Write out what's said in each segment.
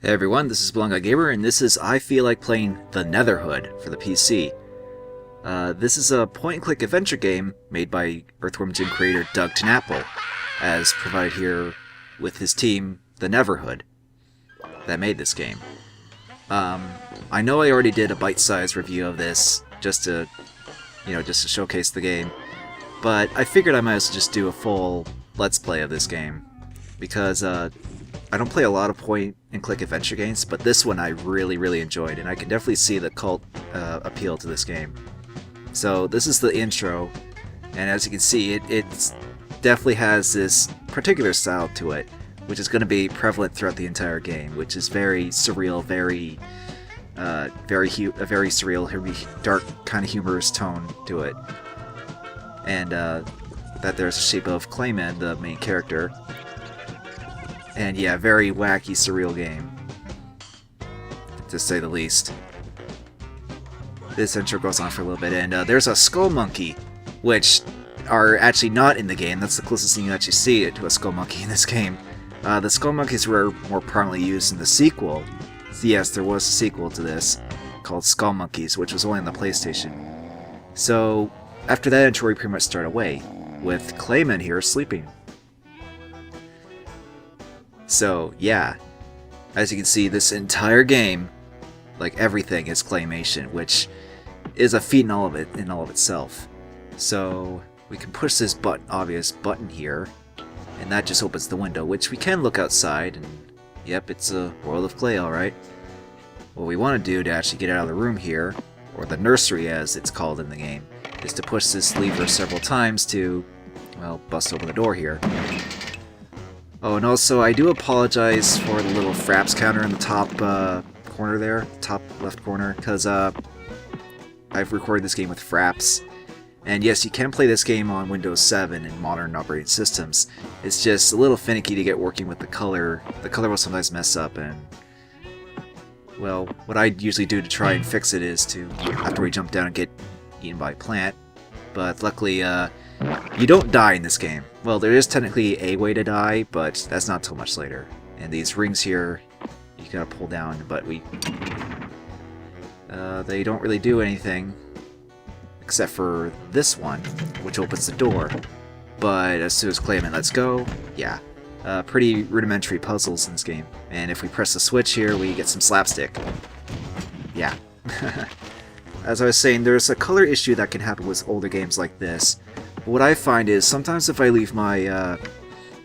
Hey everyone, this is Blondeguygamer, and this is I Feel Like Playing the Netherhood for the PC. This is a point-and-click adventure game made by Earthworm Jim creator Doug TenNapel, as provided here with his team, the Neverhood, that made this game. I know I already did a bite-sized review of this, just to showcase the game, but I figured I might as well just do a full Let's Play of this game, because I don't play a lot of point-and-click adventure games, but this one I really enjoyed, and I can definitely see the cult appeal to this game. So this is the intro, and as you can see, it definitely has this particular style to it, which is going to be prevalent throughout the entire game, which is very surreal, a very surreal, dark, kind of humorous tone to it. And that there's a shape of Clayman, the main character. And yeah, very wacky, surreal game, to say the least. This intro goes on for a little bit, and there's a skull monkey, which are actually not in the game. That's the closest thing you actually see to a skull monkey in this game. The skull monkeys were more prominently used in the sequel. So yes, there was a sequel to this, called Skull Monkeys, which was only on the PlayStation. So, after that intro, we pretty much start away, with Clayman here sleeping. So, yeah, as you can see, this entire game, like everything, is claymation, which is a feat in all of itself. So, we can push this obvious button here, and that just opens the window, which we can look outside, and yep, it's a world of clay, alright. What we want to do to actually get out of the room here, or the nursery as it's called in the game, is to push this lever several times to, well, bust open the door here. Oh, and also, I do apologize for the little fraps counter in the top corner there, top left corner, because I've recorded this game with fraps. And yes, you can play this game on Windows 7 and modern operating systems. It's just a little finicky to get working with the color. The color will sometimes mess up, and well, what I usually do to try and fix it is to, after we jump down and get eaten by a plant, but luckily, you don't die in this game. Well, there is technically a way to die, but that's not till much later. And these rings here, you gotta pull down, but they don't really do anything, except for this one, which opens the door. But as soon as Clayman lets go, yeah, pretty rudimentary puzzles in this game. And if we press the switch here, we get some slapstick. Yeah. As I was saying, there's a color issue that can happen with older games like this. But what I find is, sometimes if I leave my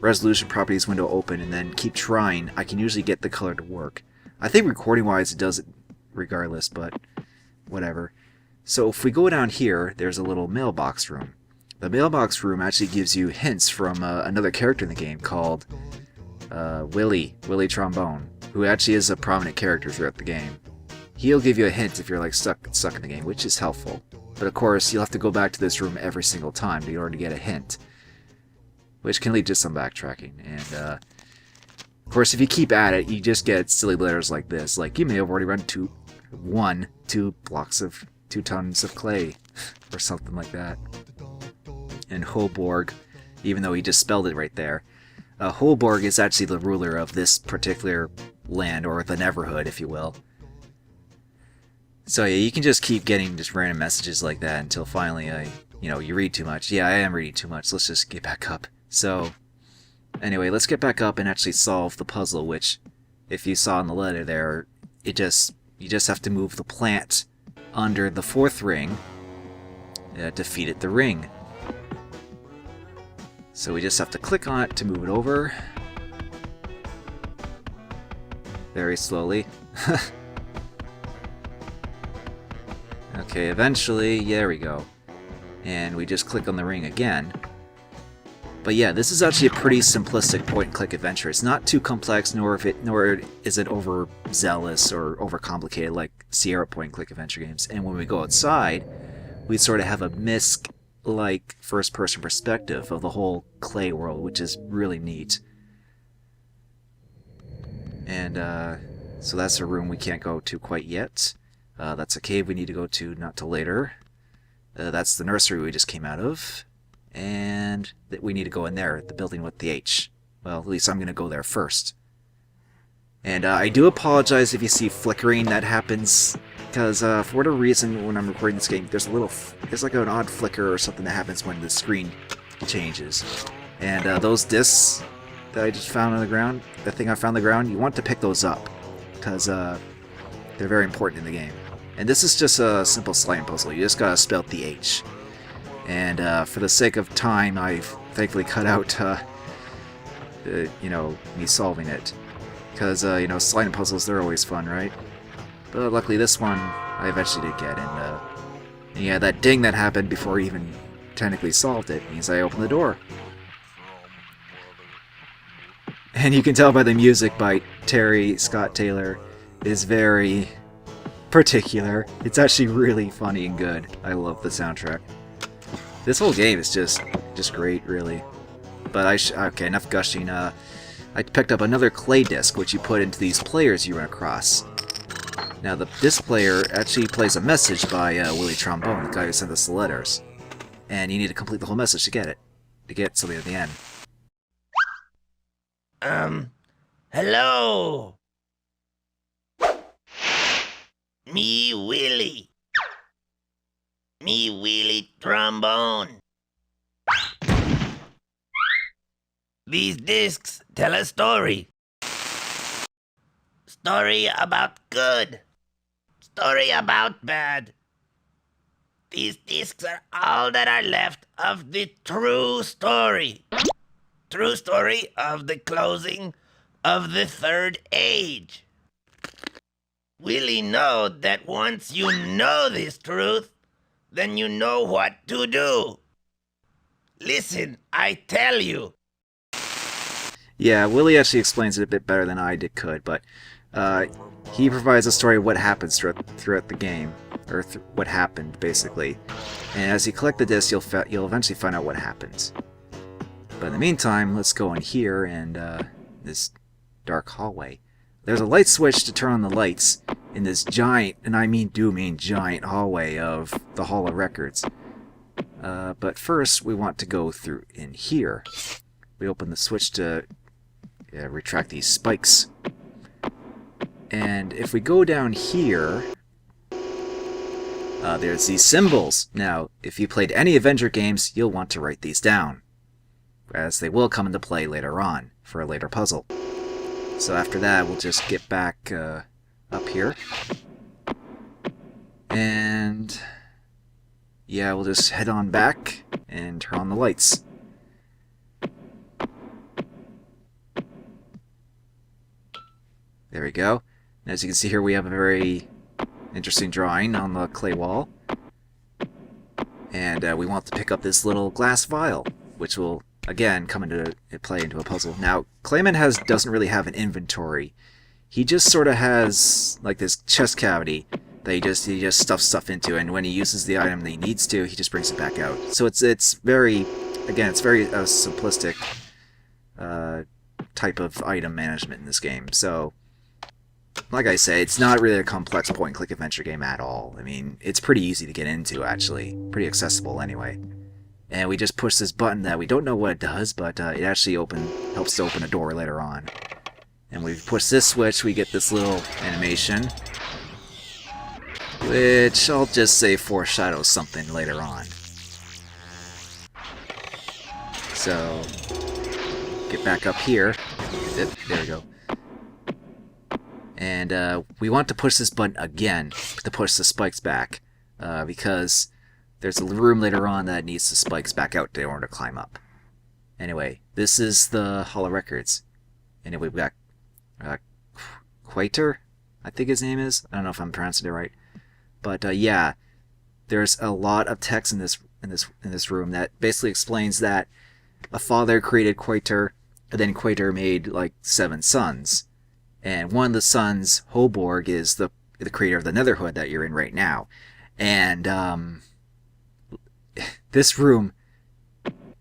resolution properties window open and then keep trying, I can usually get the color to work. I think recording-wise it does it regardless, but whatever. So if we go down here, there's a little mailbox room. The mailbox room actually gives you hints from another character in the game called Willie Trombone, who actually is a prominent character throughout the game. He'll give you a hint if you're like stuck in the game, which is helpful. But of course, you'll have to go back to this room every single time in order to get a hint, which can lead to some backtracking. And of course, if you keep at it, you just get silly letters like this, like you may have already run 2 tons of clay, or something like that. And Hoborg, even though he just spelled it right there, Hoborg is actually the ruler of this particular land, or the Neverhood, if you will. So yeah, you can just keep getting just random messages like that until finally, you read too much. Yeah, I am reading too much. Let's just get back up. So, anyway, let's get back up and actually solve the puzzle, which, if you saw in the letter there, you just have to move the plant under the 4th ring to feed it the ring. So we just have to click on it to move it over. Very slowly. Okay, eventually, yeah, there we go. And we just click on the ring again. But yeah, this is actually a pretty simplistic point-and-click adventure. It's not too complex, nor is it overzealous or overcomplicated like Sierra point-and-click adventure games. And when we go outside, we sort of have a Myst-like first-person perspective of the whole clay world, which is really neat. And so that's a room we can't go to quite yet. That's a cave we need to go to not till later. That's the nursery we just came out of. And we need to go in there, the building with the H. Well, at least I'm going to go there first. And I do apologize if you see flickering that happens, because for whatever reason, when I'm recording this game, there's like an odd flicker or something that happens when the screen changes. And those discs that I just found on the ground, the thing I found on the ground, you want to pick those up, because they're very important in the game. And this is just a simple sliding puzzle. You just gotta spell the H. And for the sake of time, I've thankfully cut out, me solving it. Because, sliding puzzles, they're always fun, right? But luckily this one, I eventually did get. And yeah, that ding that happened before I even technically solved it means I opened the door. And you can tell by the music by Terry Scott Taylor is very particular. It's actually really funny and good. I love the soundtrack. This whole game is just great, really. But okay, enough gushing. I picked up another clay disc, which you put into these players you run across. Now, this player actually plays a message by Willie Trombone, the guy who sent us the letters. And you need to complete the whole message to get it. To get something at the end. Hello? Me Willie. Me Willie Trombone. These discs tell a story. Story about good. Story about bad. These discs are all that are left of the true story. True story of the closing of the Third Age. Willie know that once you know this truth, then you know what to do. Listen, I tell you. Yeah, Willie actually explains it a bit better than I could, but he provides a story of what happens throughout the game, or what happened, basically. And as you collect the disc, you'll eventually find out what happens. But in the meantime, let's go in here and this dark hallway. There's a light switch to turn on the lights in this giant, and I mean giant hallway of the Hall of Records. But first, we want to go through in here. We open the switch to retract these spikes. And if we go down here, there's these symbols. Now, if you played any Avenger games, you'll want to write these down, as they will come into play later on for a later puzzle. So after that, we'll just get back up here. And yeah, we'll just head on back and turn on the lights. There we go. And as you can see here, we have a very interesting drawing on the clay wall. And we want to pick up this little glass vial, which will again come into play into a puzzle. Now, Clayman doesn't really have an inventory. He just sort of has like this chest cavity that he just stuffs stuff into, and when he uses the item that he needs to, he just brings it back out. So it's very simplistic type of item management in this game. So, like I say, it's not really a complex point-and-click adventure game at all. I mean, it's pretty easy to get into, actually. Pretty accessible, anyway. And we just push this button that we don't know what it does, but it actually helps to open a door later on. And we push this switch, we get this little animation, which I'll just say foreshadows something later on. So, get back up here. There we go. And we want to push this button again to push the spikes back, because there's a room later on that needs the spikes back out in order to climb up. Anyway, this is the Hall of Records. Anyway, we've got Quater, I think his name is. I don't know if I'm pronouncing it right. But yeah, there's a lot of text in this room that basically explains that a father created Quater, and then Quater made like 7 sons. And one of the sons, Hoborg, is the creator of the Netherhood that you're in right now. And this room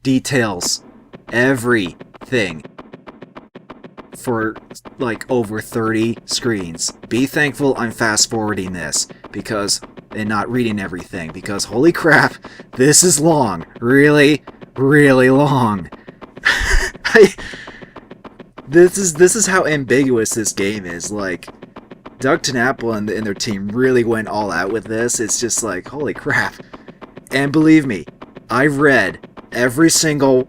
details everything for like over 30 screens. Be thankful I'm fast forwarding this and not reading everything, because holy crap, this is long. Really, really long. This is how ambiguous this game is. Like, Doug Apple and their team really went all out with this. It's just like, holy crap. And believe me, I read every single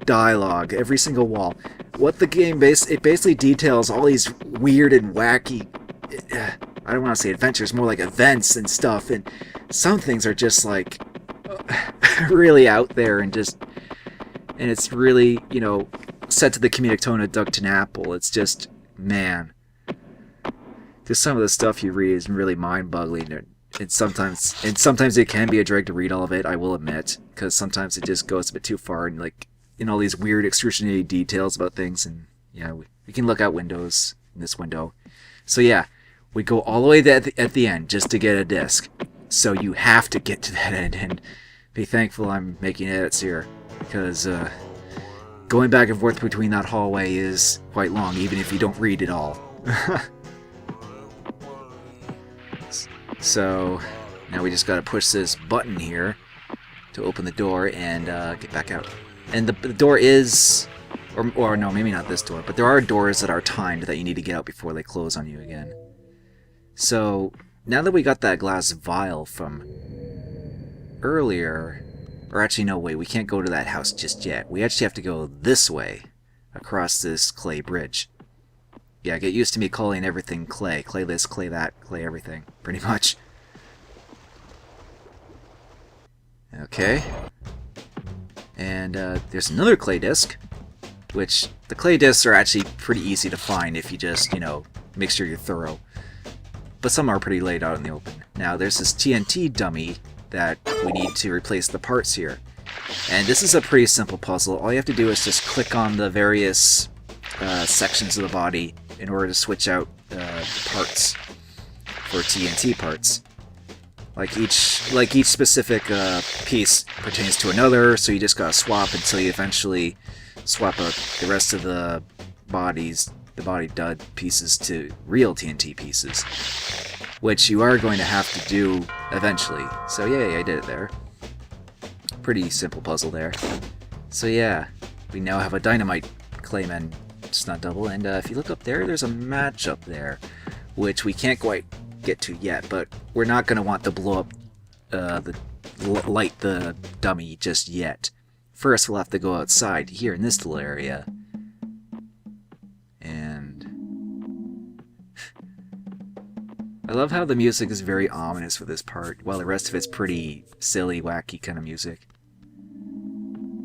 dialogue, every single wall. What the game it basically details all these weird and wacky, I don't want to say adventures, more like events and stuff, and some things are just like really out there and it's really, you know, set to the comedic tone of Doug Apple. It's just, man, just some of the stuff you read is really mind-boggling. And sometimes it can be a drag to read all of it, I will admit, because sometimes it just goes a bit too far and like in all these weird excruciating details about things. And yeah, we can look out windows in this window. So yeah, we go all the way at the end just to get a disc. So you have to get to that end and be thankful I'm making edits here, because going back and forth between that hallway is quite long, even if you don't read it all. So now we just gotta push this button here to open the door and get back out. And the door is, or no, maybe not this door, but there are doors that are timed that you need to get out before they close on you again. So now that we got that glass vial from earlier, or actually no, wait, we can't go to that house just yet. We actually have to go this way across this clay bridge. Yeah, get used to me calling everything clay. Clay this, clay that, clay everything, pretty much. Okay. And there's another clay disc, which the clay discs are actually pretty easy to find if you just, you know, make sure you're thorough. But some are pretty laid out in the open. Now there's this TNT dummy that we need to replace the parts here. And this is a pretty simple puzzle. All you have to do is just click on the various sections of the body in order to switch out the parts for TNT parts. Like each specific piece pertains to another, so you just gotta swap until you eventually swap out the rest of the body dud pieces to real TNT pieces, which you are going to have to do eventually. So yay, I did it there. Pretty simple puzzle there. So yeah, we now have a dynamite clayman stunt double, and if you look up there, there's a match up there, which we can't quite get to yet, but we're not going to want to blow up light the dummy just yet. First, we'll have to go outside here in this little area. And I love how the music is very ominous for this part, while the rest of it's pretty silly, wacky kind of music.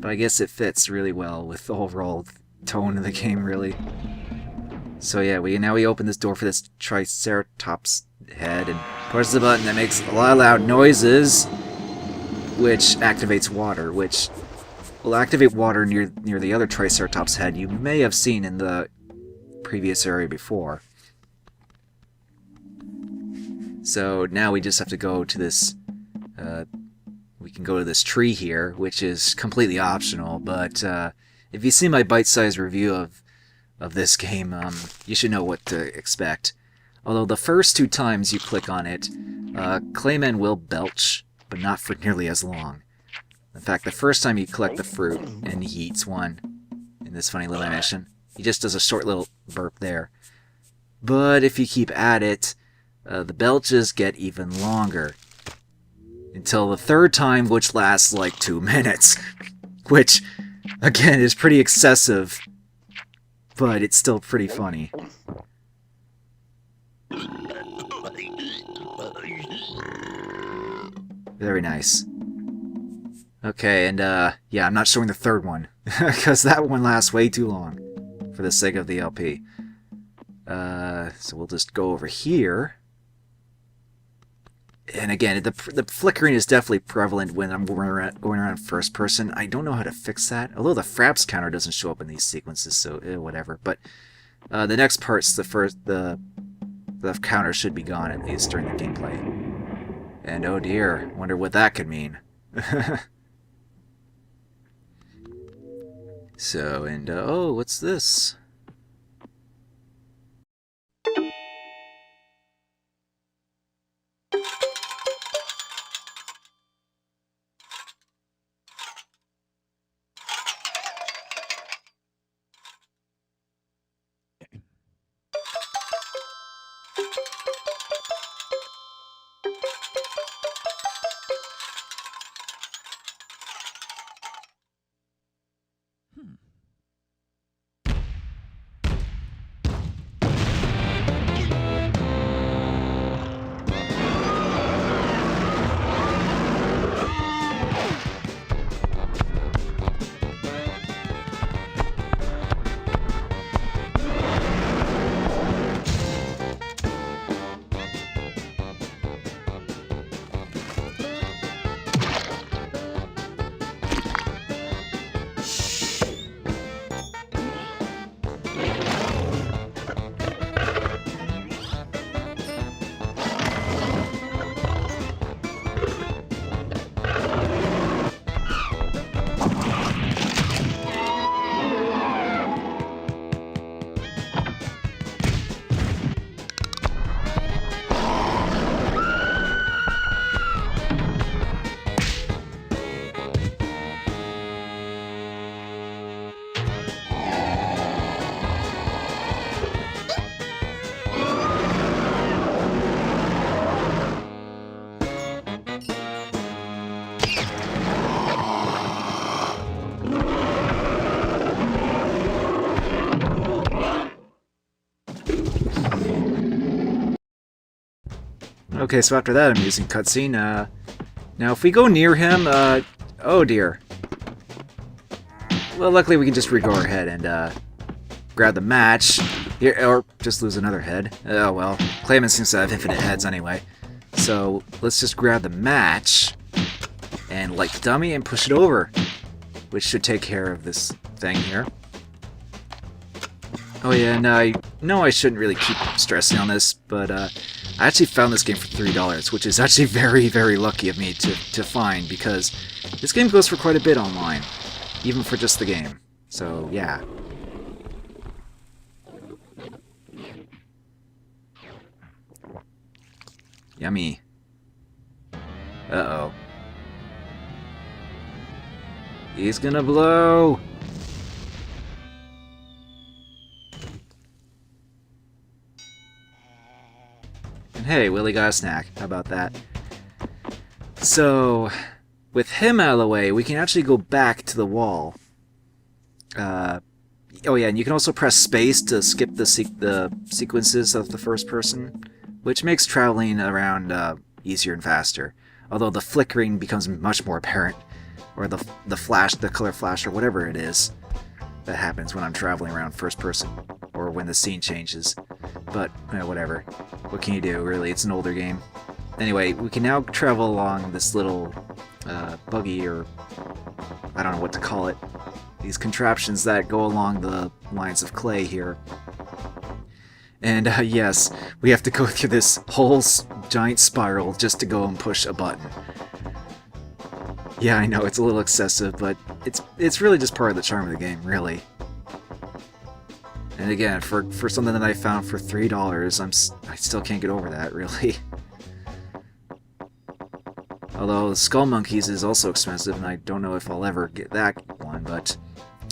But I guess it fits really well with the overall tone of the game, really. So yeah, now we open this door for this Triceratops head and push the button that makes a lot of loud noises, which activates water, which will activate water near the other Triceratops head you may have seen in the previous area before. So now we just have to go to this, we can go to this tree here, which is completely optional, but if you see my bite-sized review of this game, you should know what to expect. Although the first 2 times you click on it, Clayman will belch, but not for nearly as long. In fact, the first time you collect the fruit, and he eats one in this funny little animation, he just does a short little burp there. But if you keep at it, the belches get even longer. Until the 3rd time, which lasts like 2 minutes. Which, again, is pretty excessive, but it's still pretty funny. Very nice. Okay, and yeah, I'm not showing the 3rd one, because that one lasts way too long, for the sake of the LP. So we'll just go over here. And again, the flickering is definitely prevalent when I'm going around first person. I don't know how to fix that, although the fraps counter doesn't show up in these sequences, so whatever. But the next part's the counter should be gone at least during the gameplay. And oh dear, wonder what that could mean. So, and oh, what's this? Okay, so after that amusing cutscene, now if we go near him, oh dear. Well, luckily we can just go ahead and, grab the match, here, or just lose another head. Oh well, Clayman seems to have infinite heads anyway. So, let's just grab the match, and light the dummy and push it over, which should take care of this thing here. Oh yeah, and I know I shouldn't really keep stressing on this, but I actually found this game for $3, which is actually very, very lucky of me to find, because this game goes for quite a bit online, even for just the game. So, yeah. Yummy. Uh-oh. He's gonna blow! And hey, Willie got a snack. How about that? So, with him out of the way, we can actually go back to the wall. Oh yeah, and you can also press space to skip the sequences of the first person, which makes traveling around easier and faster. Although the flickering becomes much more apparent, or the flash, the color flash, or whatever it is that happens when I'm traveling around first person, or when the scene changes. But whatever. What can you do? Really, it's an older game. Anyway, we can now travel along this little buggy, or I don't know what to call it. These contraptions that go along the lines of clay here. And yes, we have to go through this whole giant spiral just to go and push a button. Yeah, I know, it's a little excessive, but it's really just part of the charm of the game, really. And again, for something that I found for $3, I still can't get over that, really. Although Skull Monkeys is also expensive, and I don't know if I'll ever get that one, but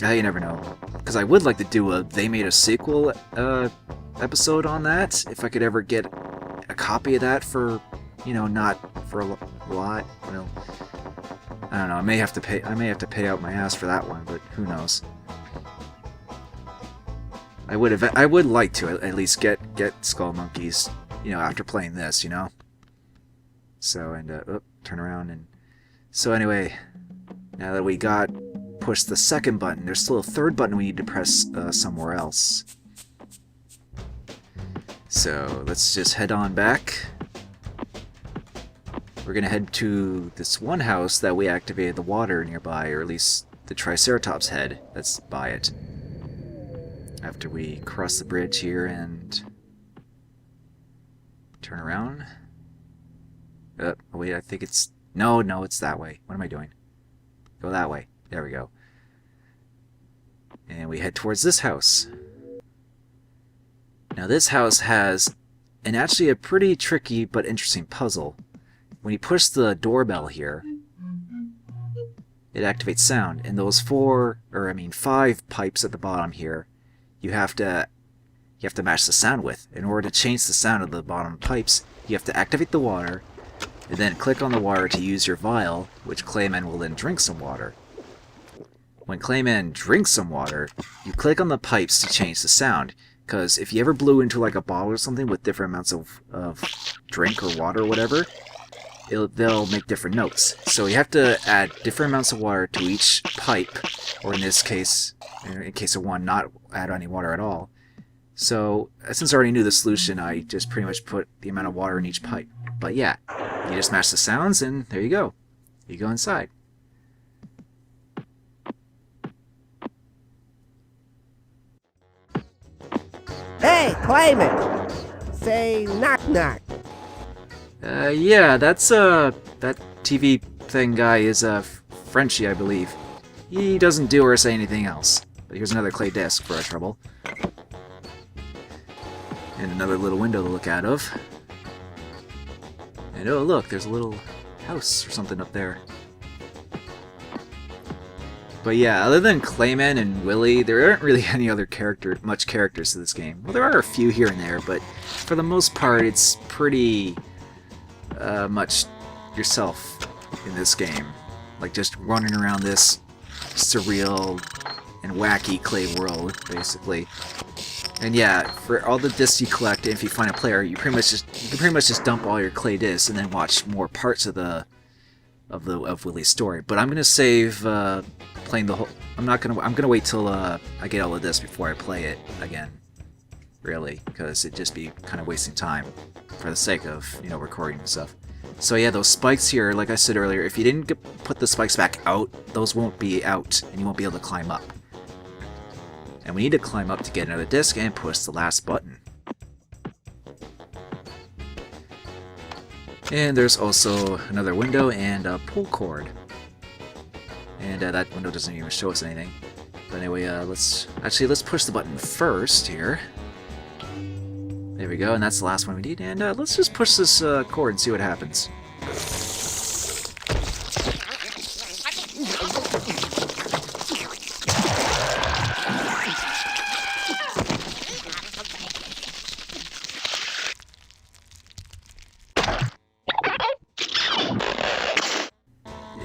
you never know. Because I would like to do they made a sequel episode on that, if I could ever get a copy of that for, not for a lot. Well, I don't know. I may have to pay out my ass for that one, but who knows? I would like to at least get Skull Monkeys, after playing this, So, and turn around, and so anyway, now that we pushed the second button, there's still a third button we need to press somewhere else. So let's just head on back. We're gonna head to this one house that we activated the water nearby, or at least the Triceratops head that's by it. After we cross the bridge here and turn around. Wait, I think it's... No, it's that way. What am I doing? Go that way. There we go. And we head towards this house. Now this house has actually a pretty tricky but interesting puzzle. When you push the doorbell here, it activates sound, and those 5 pipes at the bottom here, you have to match the sound with. In order to change the sound of the bottom pipes, you have to activate the water, and then click on the water to use your vial, which Clayman will then drink some water. When Clayman drinks some water, you click on the pipes to change the sound, because if you ever blew into like a bottle or something with different amounts of drink or water or whatever, they'll make different notes. So you have to add different amounts of water to each pipe, or in this case, in case of one, not add any water at all. So, since I already knew the solution, I just pretty much put the amount of water in each pipe. But yeah, you just match the sounds, and there you go. You go inside. Hey, Clayman! Say knock knock. Yeah, that's, that TV thing guy is, Frenchie, I believe. He doesn't do or say anything else. But here's another clay disc for our trouble. And another little window to look out of. And oh look, there's a little house or something up there. But yeah, other than Clayman and Willie, there aren't really any other much characters to this game. Well, there are a few here and there, but for the most part, it's pretty much yourself in this game. Like just running around this surreal and wacky clay world, basically. And yeah, for all the discs you collect, if you find a player, you can pretty much just dump all your clay discs and then watch more parts of Willie's story. But I'm gonna save playing the whole. I'm gonna wait till I get all of this before I play it again. Really, because it'd just be kind of wasting time for the sake of recording and stuff. So yeah, those spikes here, like I said earlier, if you didn't put the spikes back out, those won't be out, and you won't be able to climb up. And we need to climb up to get another disc and push the last button. And there's also another window and a pull cord. And that window doesn't even show us anything. But anyway, let's push the button first here. There we go, and that's the last one we need. And let's just push this cord and see what happens.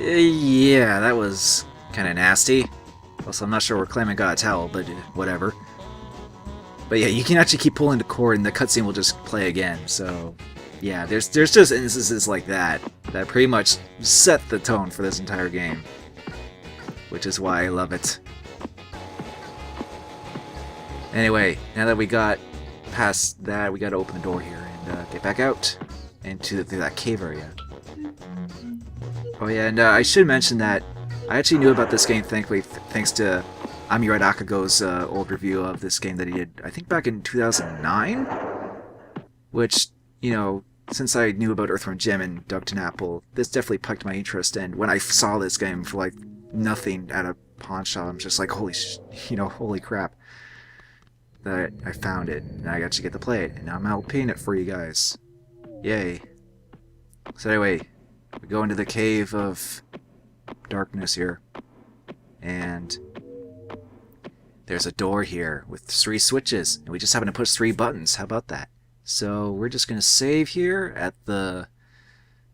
Yeah, that was kind of nasty. Also, I'm not sure where Clayman got a towel, but whatever. But yeah, you can actually keep pulling the cord and the cutscene will just play again, so... Yeah, there's just instances like that pretty much set the tone for this entire game. Which is why I love it. Anyway, now that we got past that, we gotta open the door here and get back out into that cave area. Oh yeah, and I should mention that I actually knew about this game, thankfully, thanks to Amirai Akago's old review of this game that he did, I think back in 2009? Which, since I knew about Earthworm Jim and Dugton Apple, this definitely piqued my interest, and when I saw this game for like nothing at a pawn shop, I'm just like, holy crap. That I found it, and I actually get to play it, and now I'm out paying it for you guys. Yay. So anyway, we go into the cave of darkness here, and there's a door here with 3 switches, and we just happen to push 3 buttons. How about that? So we're just going to save here at the,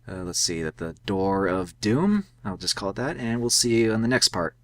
let's see, at the Door of Doom. I'll just call it that, and we'll see you on the next part.